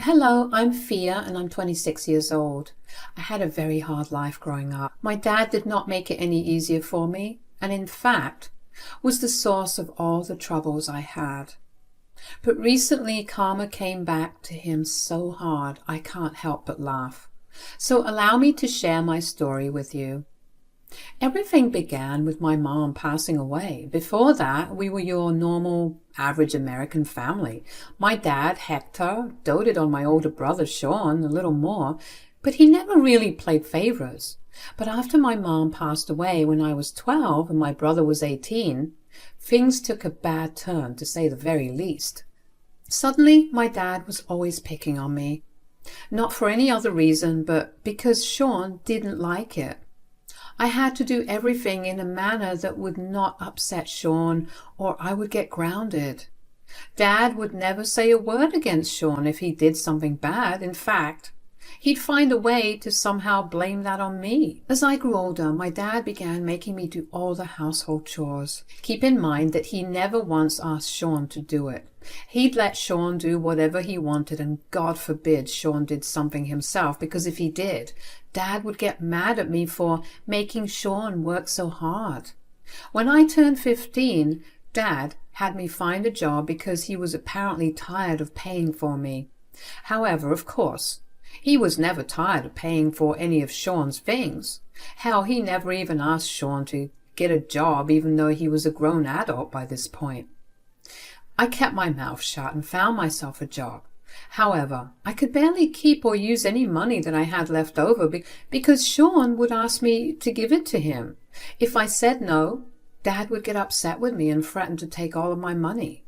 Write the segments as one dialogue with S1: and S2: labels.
S1: Hello, I'm Fia and I'm 26 years old. I had a very hard life growing up. My dad did not make it any easier for me, and in fact was the source of all the troubles I had. But recently karma came back to him so hard I can't help but laugh. So allow me to share my story with you. Everything began with my mom passing away. Before that, we were your normal, average American family. My dad, Hector, doted on my older brother, Sean, a little more, but he never really played favorites. But after my mom passed away when I was 12 and my brother was 18, things took a bad turn, to say the very least. Suddenly, my dad was always picking on me. Not for any other reason, but because Sean didn't like it. I had to do everything in a manner that would not upset Sean, or I would get grounded. Dad would never say a word against Sean if he did something bad. In fact, he'd find a way to somehow blame that on me. As I grew older, my dad began making me do all the household chores. Keep in mind that he never once asked Sean to do it. He'd let Sean do whatever he wanted, and God forbid Sean did something himself, because if he did, Dad would get mad at me for making Sean work so hard. When I turned 15, Dad had me find a job because he was apparently tired of paying for me. However, of course, he was never tired of paying for any of Sean's things. Hell, he never even asked Sean to get a job, even though he was a grown adult by this point. I kept my mouth shut and found myself a job. However, I could barely keep or use any money that I had left over because Sean would ask me to give it to him. If I said no, Dad would get upset with me and threaten to take all of my money.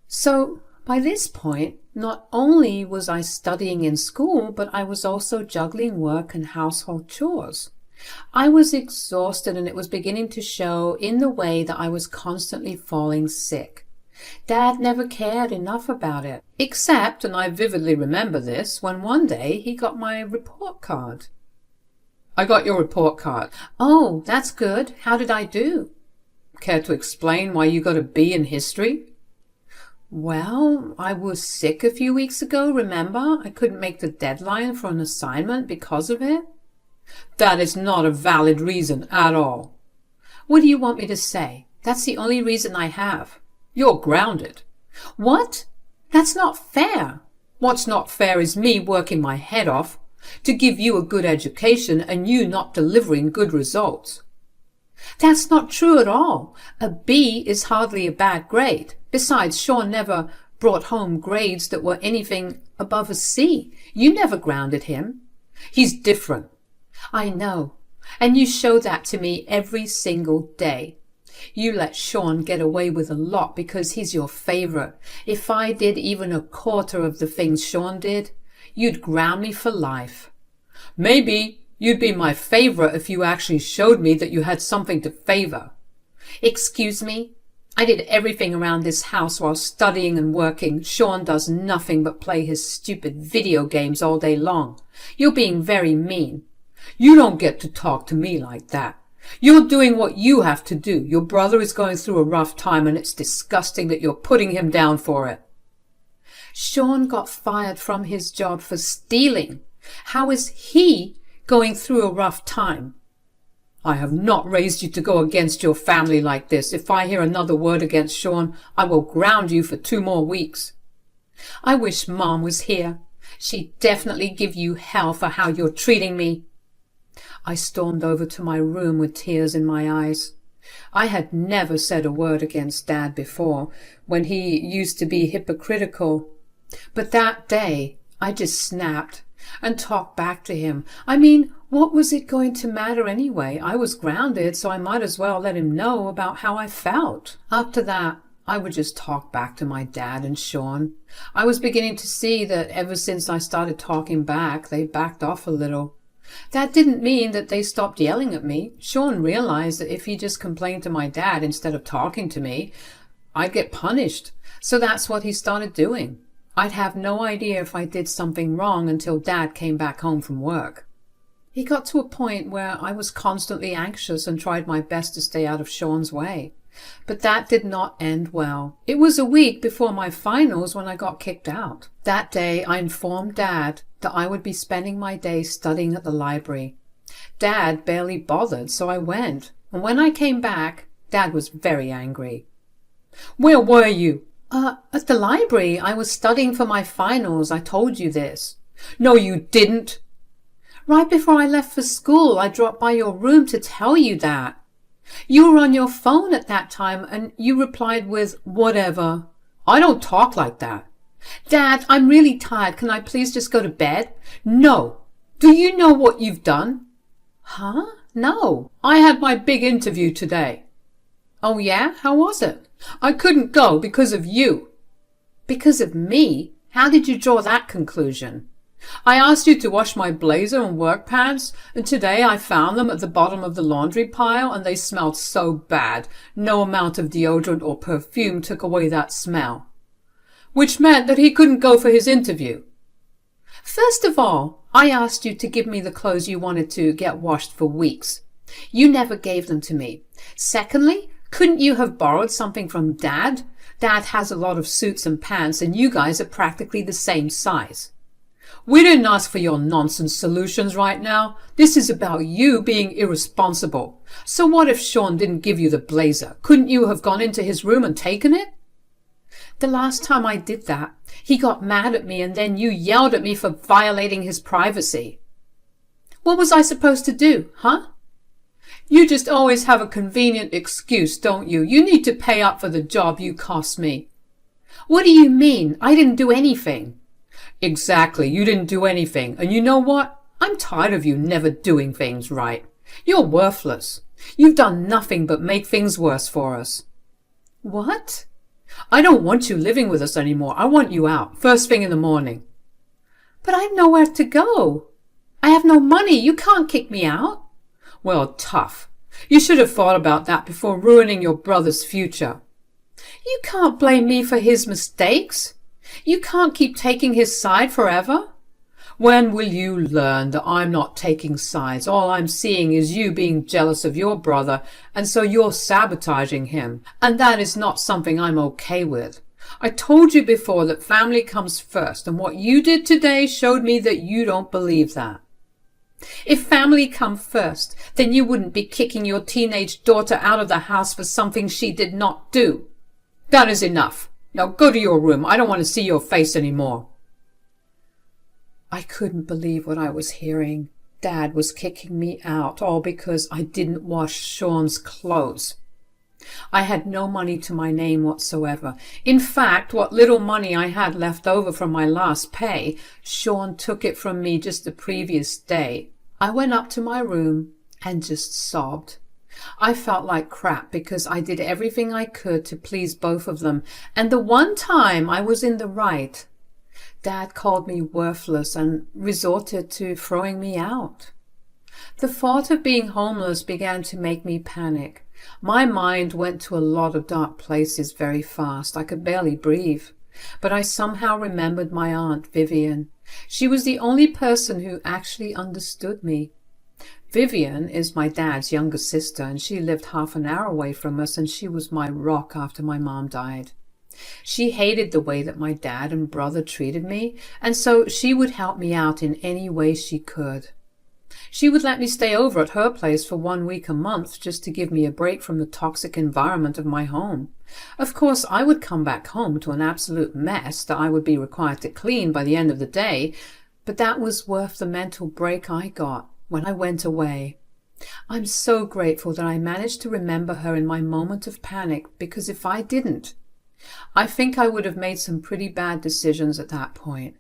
S1: So, by this point, not only was I studying in school, but I was also juggling work and household chores. I was exhausted, and it was beginning to show in the way that I was constantly falling sick. Dad never cared enough about it, except, and I vividly remember this, when one day he got my report card. "I got your report card." "Oh, that's good. How did I do?" "Care to explain why you got a B in history?" "Well, I was sick a few weeks ago, remember? I couldn't make the deadline for an assignment because of it." "That is not a valid reason at all." "What do you want me to say? That's the only reason I have." "You're grounded." "What? That's not fair." "What's not fair is me working my head off to give you a good education and you not delivering good results." "That's not true at all. A B is hardly a bad grade. Besides, Sean never brought home grades that were anything above a C. You never grounded him." "He's different." "I know, and you show that to me every single day. You let Sean get away with a lot because he's your favorite. If I did even a quarter of the things Sean did, you'd ground me for life." "Maybe you'd be my favorite if you actually showed me that you had something to favor." "Excuse me? I did everything around this house while studying and working. Sean does nothing but play his stupid video games all day long. You're being very mean." "You don't get to talk to me like that. You're doing what you have to do. Your brother is going through a rough time, and it's disgusting that you're putting him down for it." "Sean got fired from his job for stealing. How is he going through a rough time?" "I have not raised you to go against your family like this. If I hear another word against Sean, I will ground you for 2 more weeks." "I wish Mom was here. She'd definitely give you hell for how you're treating me." I stormed over to my room with tears in my eyes. I had never said a word against Dad before, when he used to be hypocritical. But that day, I just snapped and talked back to him. I mean, what was it going to matter anyway? I was grounded, so I might as well let him know about how I felt. After that, I would just talk back to my dad and Sean. I was beginning to see that ever since I started talking back, they backed off a little. That didn't mean that they stopped yelling at me. Sean realized that if he just complained to my dad instead of talking to me, I'd get punished. So that's what he started doing. I'd have no idea if I did something wrong until Dad came back home from work. He got to a point where I was constantly anxious and tried my best to stay out of Sean's way. But that did not end well. It was a week before my finals when I got kicked out. That day, I informed Dad that I would be spending my day studying at the library. Dad barely bothered, so I went. And when I came back, Dad was very angry. "Where were you?" At the library. I was studying for my finals. I told you this." "No, you didn't." "Right before I left for school, I dropped by your room to tell you that. You were on your phone at that time, and you replied with, 'Whatever.' I don't talk like that." "Dad, I'm really tired. Can I please just go to bed?" "No. Do you know what you've done?" "Huh? No." "I had my big interview today." "Oh yeah? How was it?" "I couldn't go because of you." "Because of me? How did you draw that conclusion?" "I asked you to wash my blazer and work pants, and today I found them at the bottom of the laundry pile, and they smelled so bad. No amount of deodorant or perfume took away that smell." "Which meant that he couldn't go for his interview." "First of all, I asked you to give me the clothes you wanted to get washed for weeks. You never gave them to me. Secondly, couldn't you have borrowed something from Dad? Dad has a lot of suits and pants, and you guys are practically the same size." "We didn't ask for your nonsense solutions right now. This is about you being irresponsible. So what if Sean didn't give you the blazer? Couldn't you have gone into his room and taken it?" "The last time I did that, he got mad at me, and then you yelled at me for violating his privacy." "What was I supposed to do, huh?" "You just always have a convenient excuse, don't you? You need to pay up for the job you cost me." "What do you mean? I didn't do anything." "Exactly, you didn't do anything. And you know what? I'm tired of you never doing things right. You're worthless. You've done nothing but make things worse for us." "What?" "I don't want you living with us anymore. I want you out, first thing in the morning." "But I've nowhere to go. I have no money. You can't kick me out." "Well, tough. You should have thought about that before ruining your brother's future." "You can't blame me for his mistakes. You can't keep taking his side forever." "When will you learn that I'm not taking sides? All I'm seeing is you being jealous of your brother, and so you're sabotaging him. And that is not something I'm okay with. I told you before that family comes first, and what you did today showed me that you don't believe that." "If family come first, then you wouldn't be kicking your teenage daughter out of the house for something she did not do." "That is enough. Now go to your room. I don't want to see your face anymore." I couldn't believe what I was hearing. Dad was kicking me out, all because I didn't wash Sean's clothes. I had no money to my name whatsoever. In fact, what little money I had left over from my last pay, Sean took it from me just the previous day. I went up to my room and just sobbed. I felt like crap because I did everything I could to please both of them, and the one time I was in the right, Dad called me worthless and resorted to throwing me out. The thought of being homeless began to make me panic. My mind went to a lot of dark places very fast. I could barely breathe. But I somehow remembered my Aunt Vivian. She was the only person who actually understood me. Vivian is my dad's younger sister, and she lived half an hour away from us, and she was my rock after my mom died. She hated the way that my dad and brother treated me, and so she would help me out in any way she could. She would let me stay over at her place for 1 week a month just to give me a break from the toxic environment of my home. Of course, I would come back home to an absolute mess that I would be required to clean by the end of the day, but that was worth the mental break I got when I went away. I'm so grateful that I managed to remember her in my moment of panic, because if I didn't, I think I would have made some pretty bad decisions at that point.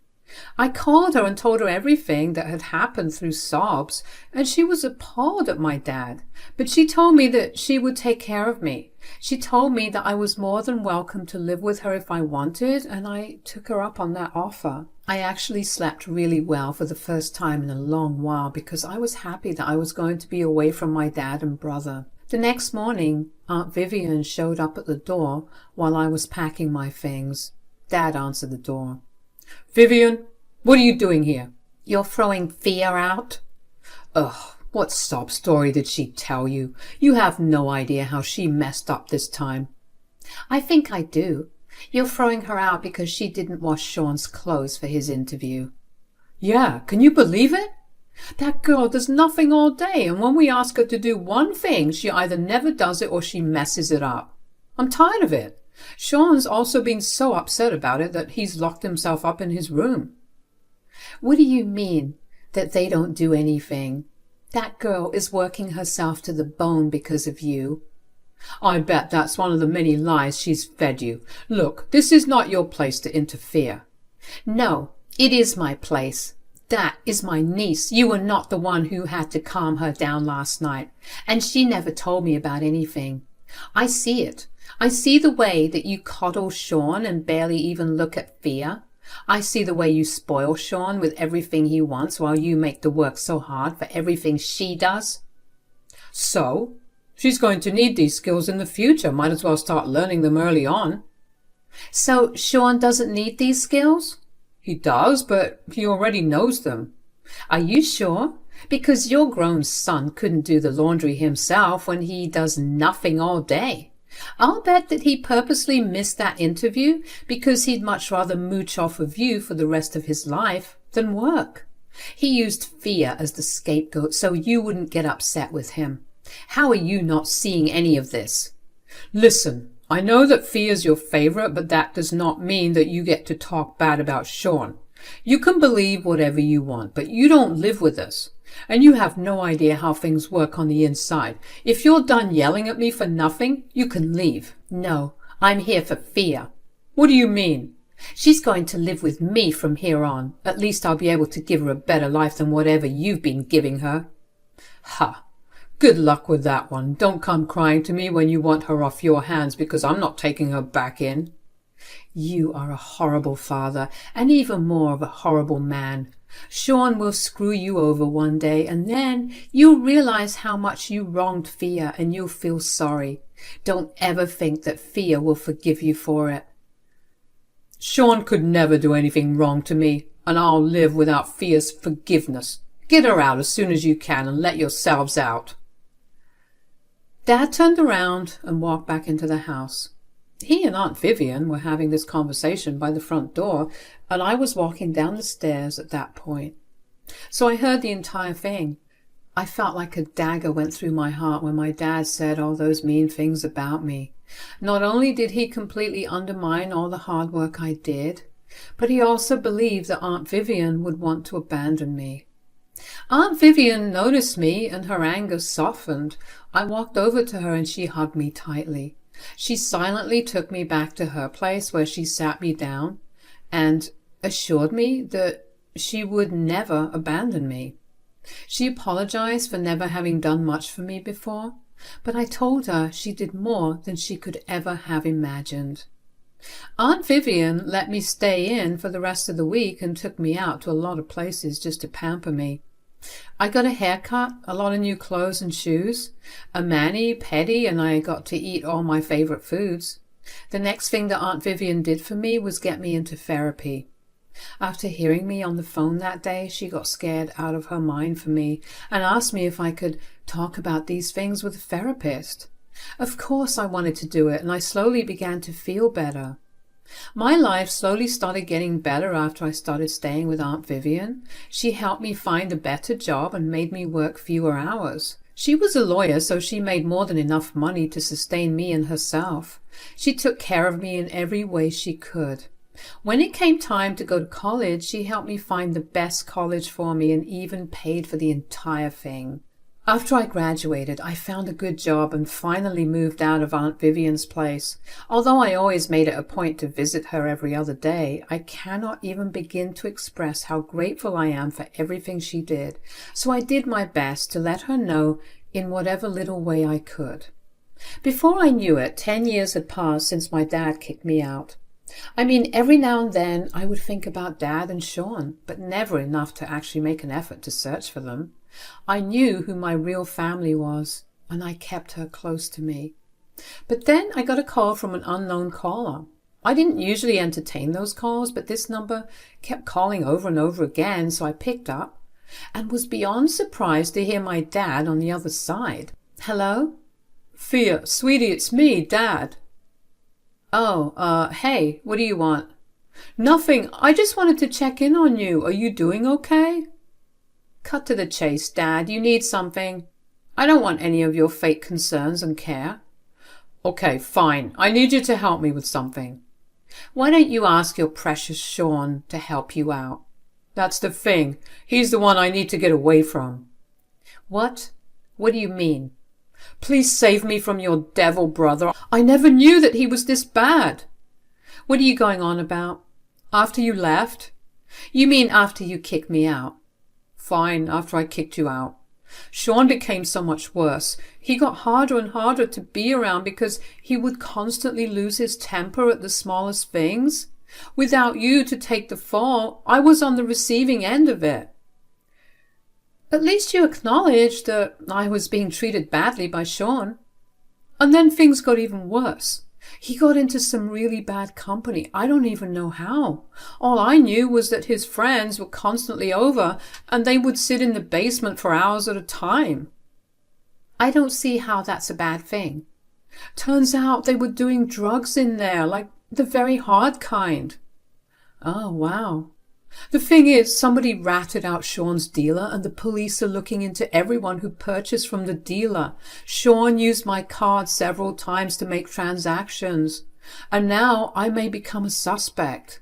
S1: I called her and told her everything that had happened through sobs, and she was appalled at my dad. But she told me that she would take care of me. She told me that I was more than welcome to live with her if I wanted, and I took her up on that offer. I actually slept really well for the first time in a long while because I was happy that I was going to be away from my dad and brother. The next morning, Aunt Vivian showed up at the door while I was packing my things. Dad answered the door. "Vivian, what are you doing here?" "You're throwing fear out." "Ugh, What sob story did she tell you? You have no idea how she messed up this time. I think I do. You're throwing her out because she didn't wash Sean's clothes for his interview. Yeah, can you believe it? That girl does nothing all day, and when we ask her to do one thing, she either never does it or she messes it up. I'm tired of it. Sean's also been so upset about it that he's locked himself up in his room. What do you mean, that they don't do anything? That girl is working herself to the bone because of you. I bet that's one of the many lies she's fed you. Look, this is not your place to interfere. No, it is my place. That is my niece. You were not the one who had to calm her down last night, and she never told me about anything. I see it. I see the way that you coddle Sean and barely even look at Fia. I see the way you spoil Sean with everything he wants while you make the work so hard for everything she does. So, she's going to need these skills in the future. Might as well start learning them early on. So Sean doesn't need these skills? He does, but he already knows them. Are you sure? Because your grown son couldn't do the laundry himself when he does nothing all day. I'll bet that he purposely missed that interview because he'd much rather mooch off of you for the rest of his life than work. He used Fia as the scapegoat so you wouldn't get upset with him. How are you not seeing any of this? Listen, I know that Fia's your favorite, but that does not mean that you get to talk bad about Sean. You can believe whatever you want, but you don't live with us. And you have no idea how things work on the inside. If you're done yelling at me for nothing, you can leave. No, I'm here for Fia. What do you mean? She's going to live with me from here on. At least I'll be able to give her a better life than whatever you've been giving her. Ha! Good luck with that one. Don't come crying to me when you want her off your hands, because I'm not taking her back in. You are a horrible father, and even more of a horrible man. Sean will screw you over one day, and then you'll realize how much you wronged Fia, and you'll feel sorry. Don't ever think that Fia will forgive you for it. Sean could never do anything wrong to me, and I'll live without Fia's forgiveness. Get her out as soon as you can, and let yourselves out. Dad turned around and walked back into the house. He and Aunt Vivian were having this conversation by the front door, and I was walking down the stairs at that point. So I heard the entire thing. I felt like a dagger went through my heart when my dad said all those mean things about me. Not only did he completely undermine all the hard work I did, but he also believed that Aunt Vivian would want to abandon me. Aunt Vivian noticed me, and her anger softened. I walked over to her and she hugged me tightly. She silently took me back to her place where she sat me down and assured me that she would never abandon me. She apologized for never having done much for me before, but I told her she did more than she could ever have imagined. Aunt Vivian let me stay in for the rest of the week and took me out to a lot of places just to pamper me. I got a haircut, a lot of new clothes and shoes, a mani-pedi, and I got to eat all my favorite foods. The next thing that Aunt Vivian did for me was get me into therapy. After hearing me on the phone that day, she got scared out of her mind for me and asked me if I could talk about these things with a therapist. Of course I wanted to do it, and I slowly began to feel better. My life slowly started getting better after I started staying with Aunt Vivian. She helped me find a better job and made me work fewer hours. She was a lawyer, so she made more than enough money to sustain me and herself. She took care of me in every way she could. When it came time to go to college, she helped me find the best college for me and even paid for the entire thing. After I graduated, I found a good job and finally moved out of Aunt Vivian's place. Although I always made it a point to visit her every other day, I cannot even begin to express how grateful I am for everything she did. So I did my best to let her know in whatever little way I could. Before I knew it, 10 years had passed since my dad kicked me out. I mean, every now and then I would think about Dad and Sean, but never enough to actually make an effort to search for them. I knew who my real family was, and I kept her close to me. But then I got a call from an unknown caller. I didn't usually entertain those calls, but this number kept calling over and over again, so I picked up. and was beyond surprised to hear my dad on the other side. "Hello?" "Fia, sweetie, it's me, Dad." "Oh, hey, what do you want?" "Nothing, I just wanted to check in on you. Are you doing okay?" "Cut to the chase, Dad. You need something?" "I don't want any of your fake concerns and care." "Okay, fine. I need you to help me with something." "Why don't you ask your precious Sean to help you out?" "That's the thing. He's the one I need to get away from." "What? What do you mean?" "Please save me from your devil brother. I never knew that he was this bad." "What are you going on about?" "After you left." "You mean after you kicked me out?" "Fine, after I kicked you out. Sean became so much worse. He got harder and harder to be around because he would constantly lose his temper at the smallest things. Without you to take the fall, I was on the receiving end of it." "At least you acknowledged that I was being treated badly by Sean." "And then things got even worse. He got into some really bad company. I don't even know how. All I knew was that his friends were constantly over and they would sit in the basement for hours at a time." "I don't see how that's a bad thing." "Turns out they were doing drugs in there, like the very hard kind." "Oh, wow." "The thing is, somebody ratted out Sean's dealer and the police are looking into everyone who purchased from the dealer. Sean used my card several times to make transactions, and now I may become a suspect."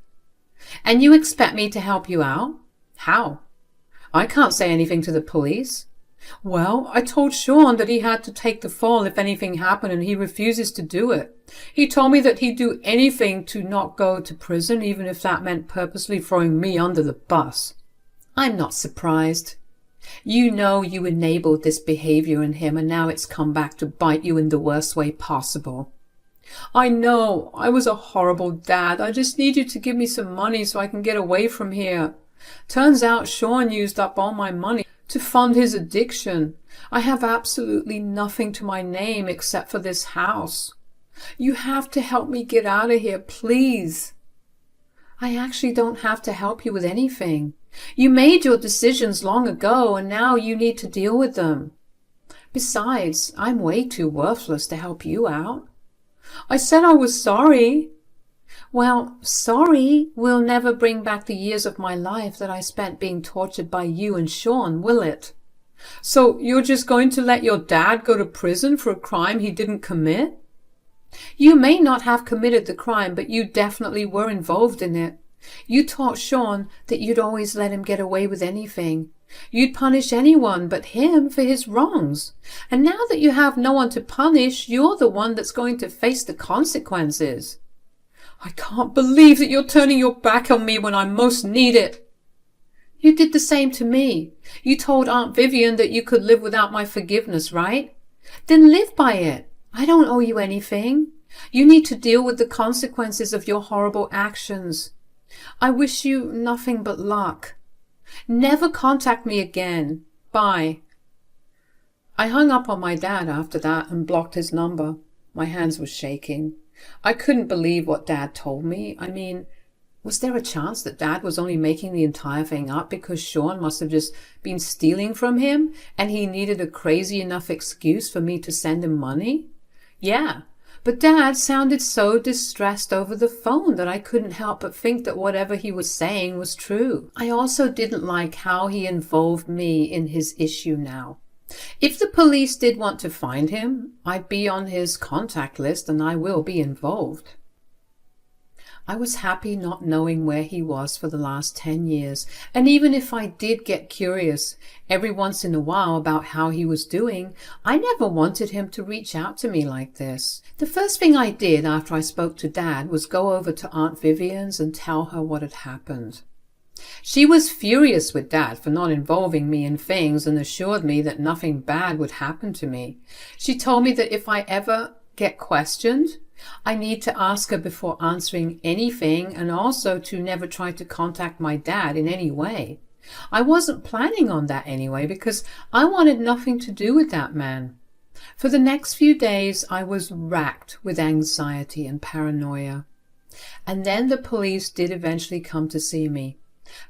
S1: "And you expect me to help you out? How?" "I can't say anything to the police." "Well, I told Sean that he had to take the fall if anything happened, and he refuses to do it. He told me that he'd do anything to not go to prison, even if that meant purposely throwing me under the bus." "I'm not surprised. You know you enabled this behavior in him, and now it's come back to bite you in the worst way possible." "I know. I was a horrible dad. I just need you to give me some money so I can get away from here. Turns out Sean used up all my money to fund his addiction. I have absolutely nothing to my name except for this house. You have to help me get out of here, please." "I actually don't have to help you with anything. You made your decisions long ago, and now you need to deal with them. Besides, I'm way too worthless to help you out." "I said I was sorry." "Well, sorry will never bring back the years of my life that I spent being tortured by you and Sean, will it?" "So you're just going to let your dad go to prison for a crime he didn't commit?" "You may not have committed the crime, but you definitely were involved in it. You taught Sean that you'd always let him get away with anything. You'd punish anyone but him for his wrongs. And now that you have no one to punish, you're the one that's going to face the consequences." "I can't believe that you're turning your back on me when I most need it." "You did the same to me. You told Aunt Vivian that you could live without my forgiveness, right? Then live by it. I don't owe you anything. You need to deal with the consequences of your horrible actions. I wish you nothing but luck. Never contact me again. Bye." I hung up on my dad after that and blocked his number. My hands were shaking. I couldn't believe what Dad told me. I mean, was there a chance that Dad was only making the entire thing up because Sean must have just been stealing from him and he needed a crazy enough excuse for me to send him money? Yeah, but Dad sounded so distressed over the phone that I couldn't help but think that whatever he was saying was true. I also didn't like how he involved me in his issue now. If the police did want to find him, I'd be on his contact list and I will be involved. I was happy not knowing where he was for the last 10 years, and even if I did get curious every once in a while about how he was doing, I never wanted him to reach out to me like this. The first thing I did after I spoke to Dad was go over to Aunt Vivian's and tell her what had happened. She was furious with Dad for not involving me in things and assured me that nothing bad would happen to me. She told me that if I ever get questioned, I need to ask her before answering anything, and also to never try to contact my dad in any way. I wasn't planning on that anyway, because I wanted nothing to do with that man. For the next few days I was racked with anxiety and paranoia. And then the police did eventually come to see me.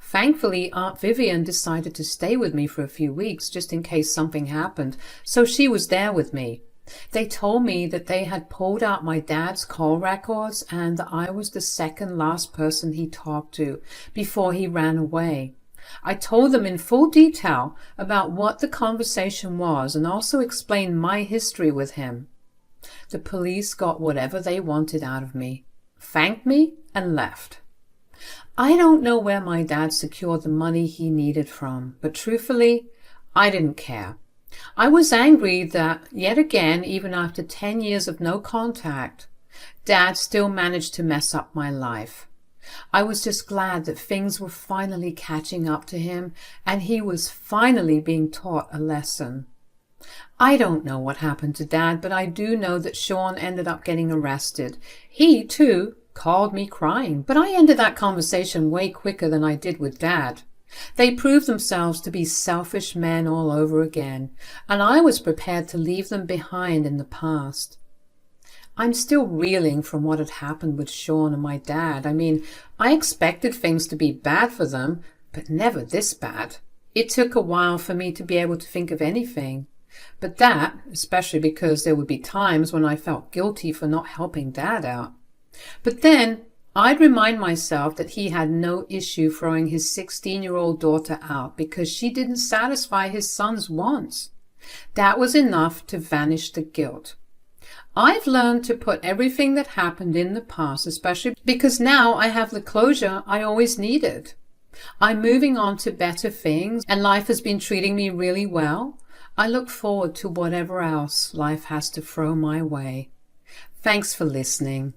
S1: Thankfully, Aunt Vivian decided to stay with me for a few weeks just in case something happened, so she was there with me. They told me that they had pulled out my dad's call records and that I was the second last person he talked to before he ran away. I told them in full detail about what the conversation was and also explained my history with him. The police got whatever they wanted out of me, thanked me, and left. I don't know where my dad secured the money he needed from, but truthfully, I didn't care. I was angry that, yet again, even after 10 years of no contact, Dad still managed to mess up my life. I was just glad that things were finally catching up to him and he was finally being taught a lesson. I don't know what happened to Dad, but I do know that Sean ended up getting arrested. He, too, called me crying, but I ended that conversation way quicker than I did with Dad. They proved themselves to be selfish men all over again, and I was prepared to leave them behind in the past. I'm still reeling from what had happened with Sean and my dad. I mean, I expected things to be bad for them, but never this bad. It took a while for me to be able to think of anything. But that, especially because there would be times when I felt guilty for not helping Dad out. But then I'd remind myself that he had no issue throwing his 16-year-old daughter out because she didn't satisfy his son's wants. That was enough to vanish the guilt. I've learned to put everything that happened in the past, especially because now I have the closure I always needed. I'm moving on to better things, and life has been treating me really well. I look forward to whatever else life has to throw my way. Thanks for listening.